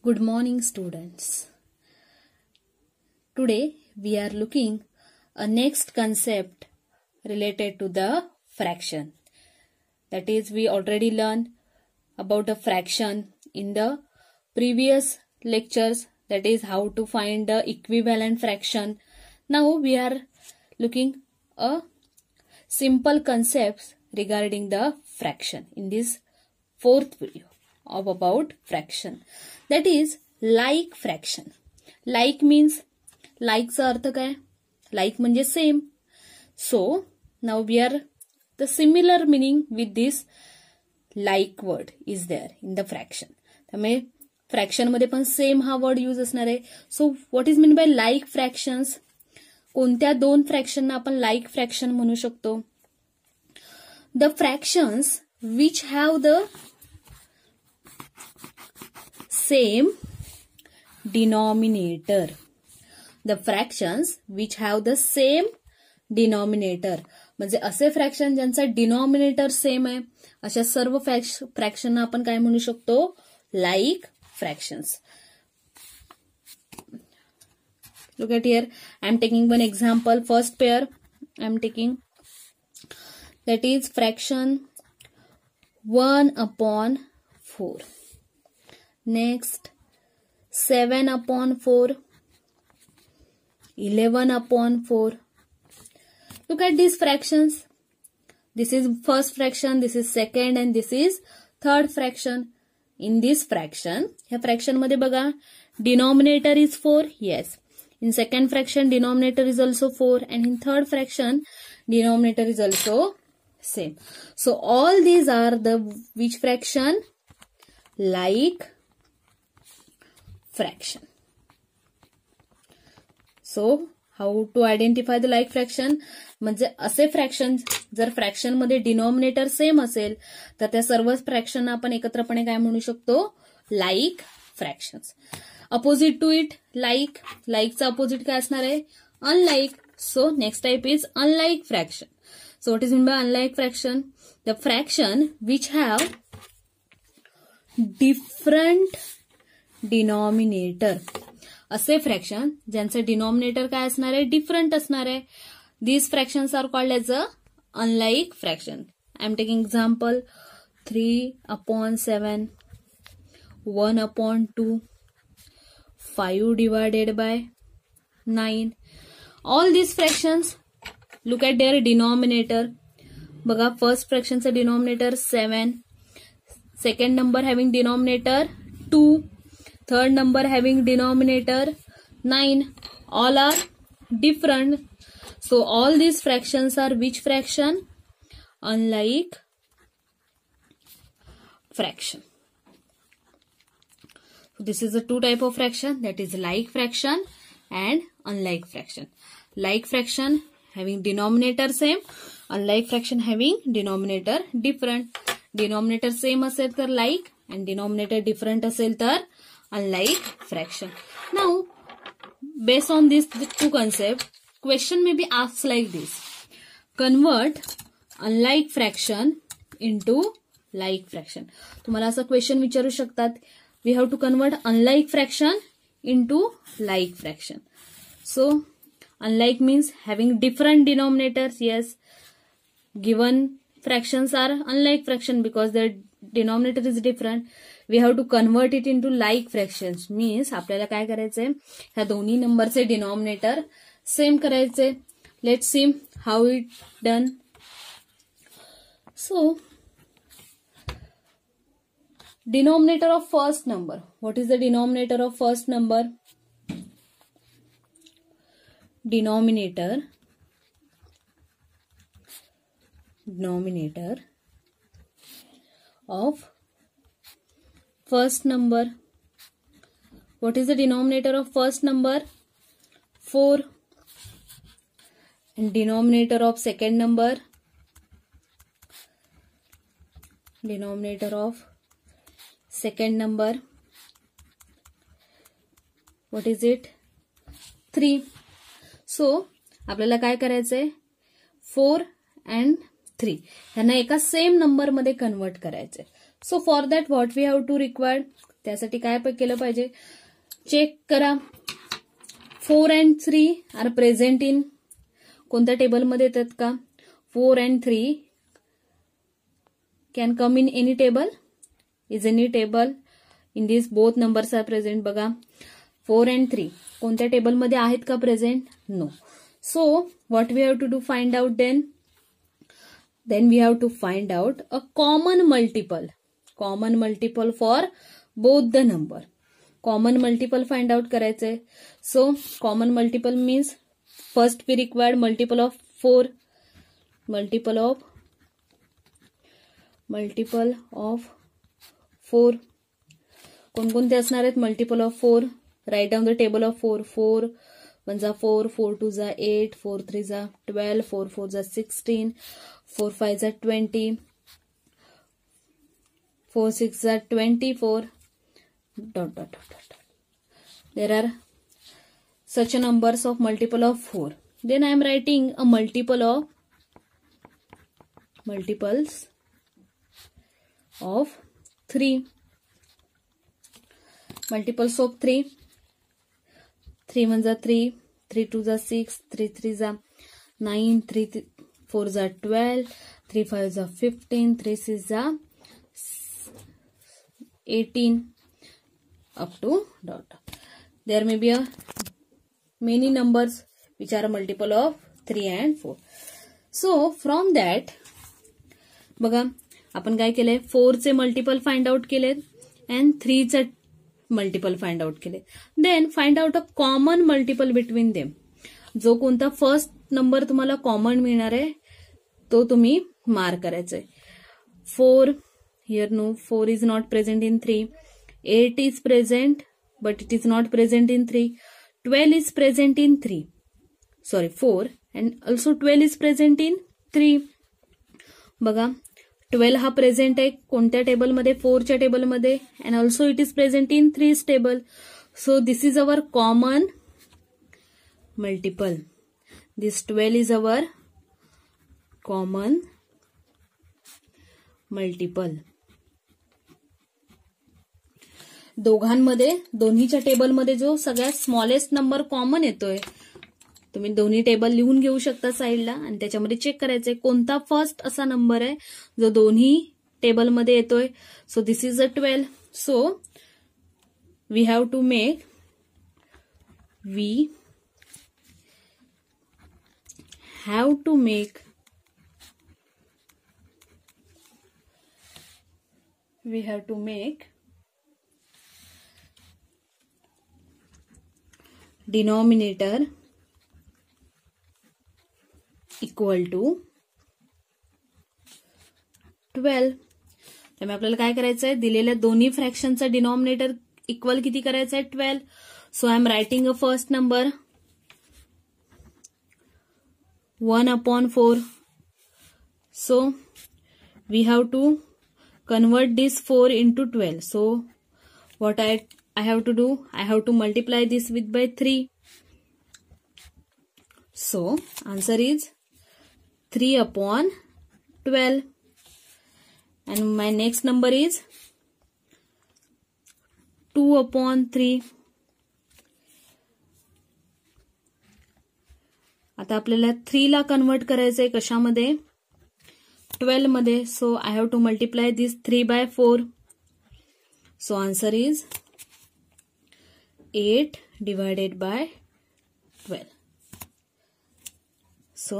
Good morning, students. Today we are looking a next concept related to the fraction. That is, we already learned about the fraction in the previous lectures. That is how to find the equivalent fraction. Now we are looking a simple concepts regarding the fraction in this fourth video of about fraction. That is like fraction. Like means like चा अर्थ काय? Like म्हणजे same. So now we are the similar meaning with this like word is there in the fraction. त्यामुळे fraction मध्ये पण same हा word use असणार आहे. सो what is mean bye like fractions? कोणत्या दोन फ्रॅक्शनना आपण लाईक फ्रॅक्शन म्हणू शकतो? The fractions which have the same denominator. The fractions which have the same denominator. म्हणजे असे फ्रॅक्शन ज्यांचा डिनॉमिनेटर सेम आहे अशा सर्व फ्रॅक्शन आपण काय म्हणू शकतो? Like fractions. Look at here. I am taking one example. First pair I am taking. That is fraction 1/4. Next 7/4. 11/4. Look at these fractions. This is first fraction, this is second, and this is third fraction. In this fraction, ह्या fraction मध्ये बघा, denominator is 4. Yes. In second fraction, denominator is also 4, and in third fraction, denominator is also same. So all these are the which fraction? Like fraction. So how to identify the like fraction? म्हणजे असे fraction जर fraction मध्ये denominator same असेल तर त्या सर्व fraction आपण एकत्रपणे काय म्हणू शकतो? Like fractions. Opposite to it like. लाईकचा अपोजिट काय असणार आहे? Unlike. So next type is unlike fraction. So what is mean by unlike fraction? The fraction which have different denominator. असे फ्रॅक्शन ज्यांचे डिनॉमिनेटर काय असणार आहे? डिफरंट असणार आहे. These fractions are called as a unlike fraction. I am taking example 3/7, 1/2, 5 divided by 9. All these fractions, look at their denominator. बघा, first फ्रॅक्शनचं denominator 7, second number having denominator 2, third number having denominator 9. All are different. So all these fractions are which fraction? Unlike fraction. So this is the two type of fraction, that is like fraction and unlike fraction. Like fraction having denominator same, unlike fraction having denominator different. Denominator same असेल तर like and denominator different असेल तर unlike fraction. Now, based on these two concepts, question may be asked like this: convert unlike fraction into like fraction. तुम्हाला असं question विचारू शकतात. We have to convert unlike fraction into like fraction. So, unlike means having different denominators. Yes, given fractions are unlike fraction because their denominator is different. We have to convert it into like fractions. Means आपल्याला काय करायचंय? ह्या दोन्ही नंबरचे denominator same करायचे. Let's see how it done. So denominator of first number. What is the denominator of first number? Denominator of first number. What is the denominator of first number? 4. And denominator of second number? Denominator of second number. What is it? 3. So आपल्याला काय करायचंय? 4 and 3 ह्यांना एका same number मध्ये convert करायचंय. So for that what we have to required, त्यासाठी काय केलं पाहिजे, चेक करा 4 and 3 आर प्रेझेंट इन कोणत्या टेबलमध्ये येतात का, 4 and 3 can come in any table, is any table in this both numbers are present. बघा 4 and 3 कोणत्या टेबलमध्ये आहेत का present, no. So what we have to do, find out then we have to find out a common multiple for both the number. Common multiple find out करायचंय. So common multiple means first we required multiple of 4. Multiple of 4 कोणकोणते असणार आहेत, multiple of 4. Write down the table of 4. 4 1 जा 4, 4 2 जा 8, 4 3 जा 12, 4 4 जा 16, 4 5 जा 20, 4 6 जा 24, ... There are such a numbers of multiple of 4. Then I am writing a multiples of 3. Multiples of 3. 3 1 जा 3, 3 2 जा 6, 3 3 जा 9, 3 4 जा 12, 3 5 जा 15, 3 6 जा 18 up to ... There may be a many numbers which are a multiple of 3 and 4. So from that बघा आपण काय केलंय, 4 चे मल्टिपल फाइंड आउट केलेत and 3 चे मल्टिपल फाइंड आउट केले. Then find out a common multiple between them. जो कोणता फर्स्ट नंबर तुम्हाला कॉमन मिळणार आहे तो तुम्ही मार्क करायचा आहे. 4 here no, 4 is not present in 3. 8 is present but it is not present in 3. 12 is present in 3. Sorry, 4 and also 12 is present in 3. बघा 12 हा प्रेझेंट आहे कोणत्या टेबलमध्ये, 4 च्या टेबलमध्ये, and also it is present in 3's table. So this is our common multiple. This 12 is our common multiple. दोघांमध्ये, दोन्हीच्या टेबलमध्ये जो सगळ्यात स्मॉलेस्ट नंबर कॉमन येतोय, तुम्ही दोन्ही टेबल लिहून घेऊ शकता साईडला आणि त्याच्यामध्ये चेक करायचंय कोणता फर्स्ट असा नंबर आहे जो दोन्ही टेबलमध्ये येतोय. So this is a 12. So we have to make denominator equal to 12. त्यामुळे आपल्याला काय करायचंय, दिलेल्या दोन्ही फ्रॅक्शनचा डिनॉमिनेटर इक्वल किती करायचंय, 12. So I am writing a first number 1/4. So we have to convert this 4 into 12. So what I have to do, I have to multiply this with by 3. So answer is 3/12 and my next number is 2/3. आता आपल्याला 3 ला convert करायचंय कशामध्ये, 12 मध्ये. So I have to multiply this 3/4. So answer is 8 divided by 12. So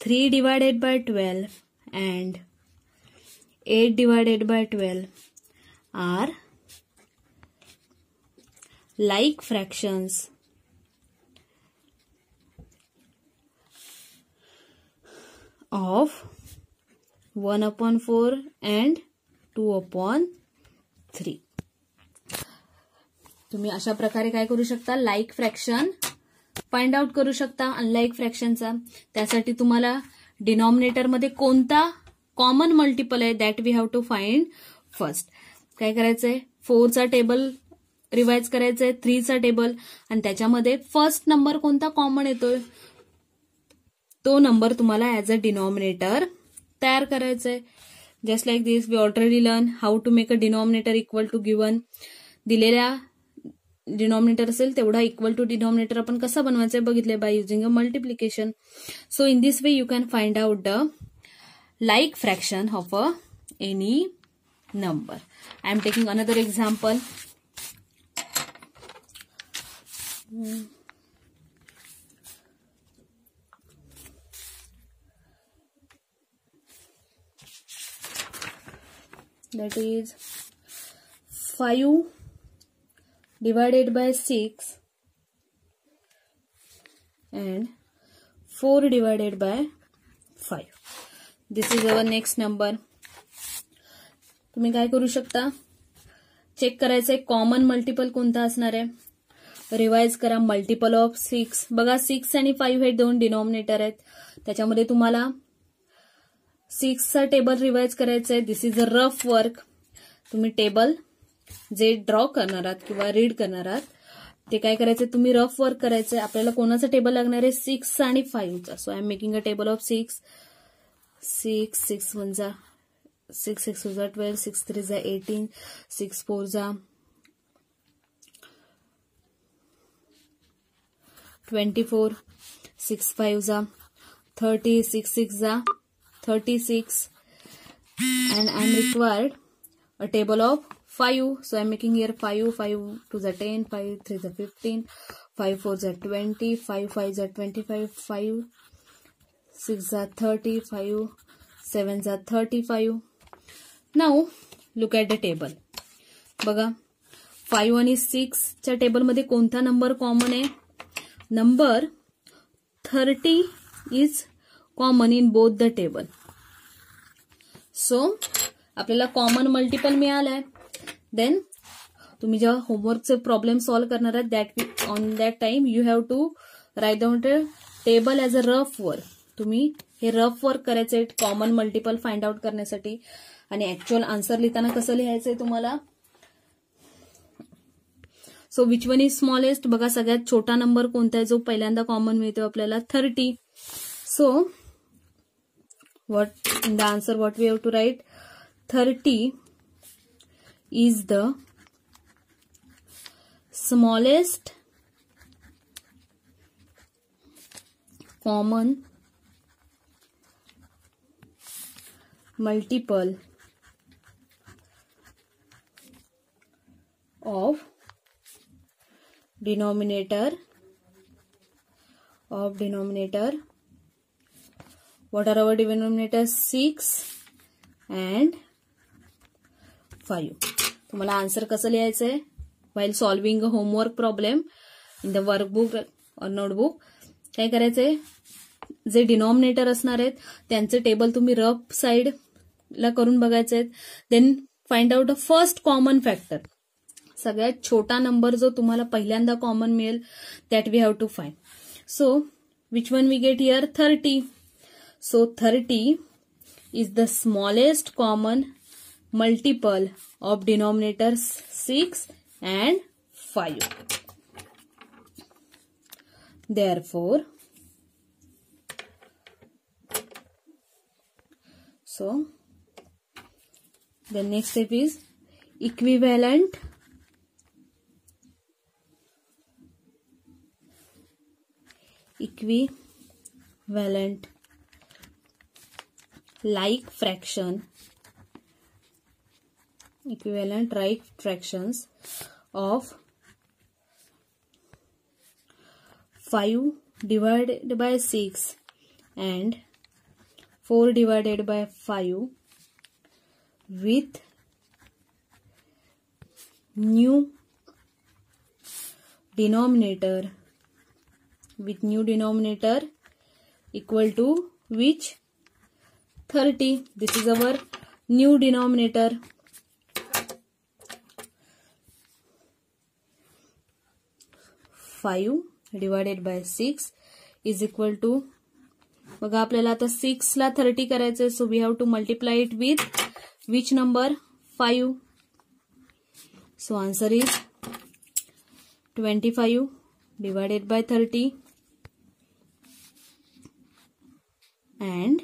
3 divided by 12 and 8 divided by 12 are like fractions of 1/4 and 2/3. तुम्ही अशा प्रकारे काय करू शकता, लाईक फ्रॅक्शन फाइंड आउट करू शकता अनलाईक फ्रॅक्शनचा. त्यासाठी तुम्हाला डिनॉमिनेटर मध्ये कोणता कॉमन मल्टिपल आहे that we have to find first. काय करायचंय, 4 चा टेबल रिवाइज करायचंय, 3 चा टेबल, आणि त्याच्यामध्ये फर्स्ट नंबर कोणता कॉमन येतोय तो नंबर तुम्हाला ऍज अ डिनॉमिनेटर तयार करायचंय. Just like this we already learn how to make a denominator equal to given. दिलेल्या डिनॉमिनेटर असेल तेवढा इक्वल टू डिनॉमिनेटर आपण कसा बनवायचा बघितले by using a multiplication. So in this way you can find out the like fraction of any number. I am taking another example. That is 5 divided by 6 and 4 divided by 5. This is our next number. तुम्ही काय करू शकता, check करायचंय common multiple कोणता असणार आहे. Revise करा. Multiple of 6. बघा 6 आणि 5 हे दोन डिनॉमिनेटर आहेत. त्याच्यामध्ये तुम्हाला 6चा टेबल रिवाइज करायचा आहे. This is a rough work. तुम्ही टेबल जे ड्रॉ करणार आहात किंवा रीड करणार आहात ते काय करायचे, तुम्ही रफ वर्क करायचंय. आपल्याला कोणाचा टेबल लागणार आहे, 6 आणि 5चा. So I am making a table of 6. 6 1 जा 6 6 2 जा 12, 6 3 जा 18, 6 4 जा 24, 6 5 जा 30, 6 6 जा 36, and I am required a table of 5. So I am making here 5 5 2 जा 10, 5 3 जा 15, 5 4 जा 20, 5 5 जा 25, 5 6 जा 30, 5 7 जा 35. Now look at the table. बघा 5 आणि 6च्या टेबलमध्ये कोणता नंबर कॉमन आहे, number 30 is common in both the table. So आपल्याला कॉमन मल्टिपल मिळालाय. देन तुम्ही जेव्हा होमवर्कचे प्रॉब्लेम सॉल्व्ह करणार आहात that on that time you have to write down the table as a rough work. तुम्ही हे रफ वर्क करायचंय कॉमन मल्टिपल फाइंड आउट करण्यासाठी. आणि ऍक्च्युअल आन्सर लिहिताना कसं लिहायचंय तुम्हाला. So which one is smallest. बघा सगळ्यात छोटा नंबर कोणता आहे जो पहिल्यांदा कॉमन मिळतो आपल्याला, 30. So what in the answer what we have to write, 30 is the smallest common multiple of denominator what are our denominators, 6 and 5. तुम्हाला आन्सर कसं लिहायचंय while solving a homework problem in the workbook or notebook. काय करायचंय, जे denominator असणार आहेत त्यांचे table तुम्ही rough side ला करून बघायचे आहेत. Then find out the first common factor. सगळ्यात छोटा नंबर जो तुम्हाला पहिल्यांदा कॉमन मिळेल that we have to find. So which one we get here, 30. So 30 is the smallest common multiple of denominators 6 and 5. Therefore, so the next step is equivalent like fractions of 5 divided by 6 and 4 divided by 5 with new denominator equal to which, 30. This is our new denominator. Five divided by 6 is equal to, बघा आपल्याला आता 6 ला 30 करायचंय. So we have to multiply it with which number, 5. So answer is 25 divided by 30 and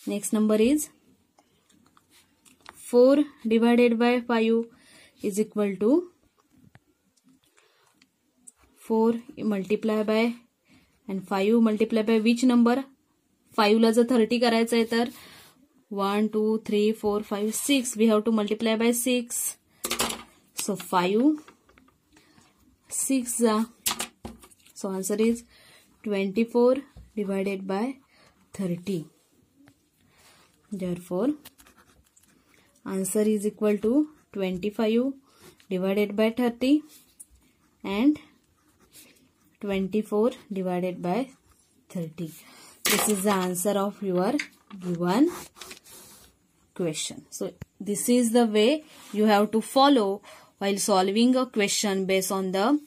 next number is 4 divided by 5 is equal to 4 multiply by and 5 multiply by which number? 5 ला जर 30 करायचं आहे तर 1, 2, 3, 4, 5, 6. We have to multiply by 6. So 5, 6. So answer is 24 divided by 30. Therefore, answer is equal to 25 divided by 30 and 24 divided by 30. This is the answer of your given question. So this is the way you have to follow while solving a question based on the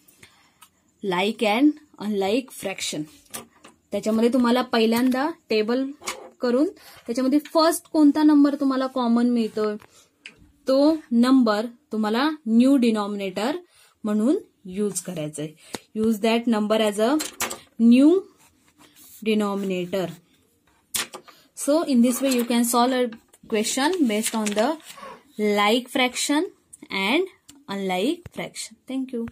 like and unlike fraction. त्याच्यामध्ये तुम्हाला पहिल्यांदा table करून त्याच्यामध्ये first कोणता number तुम्हाला common मिळतोय तो number तुम्हाला न्यू डिनॉमिनेटर म्हणून यूज करायचा आहे. Use that number as a new denominator. So in this way you can solve a question based on the like fraction and unlike fraction. Thank you.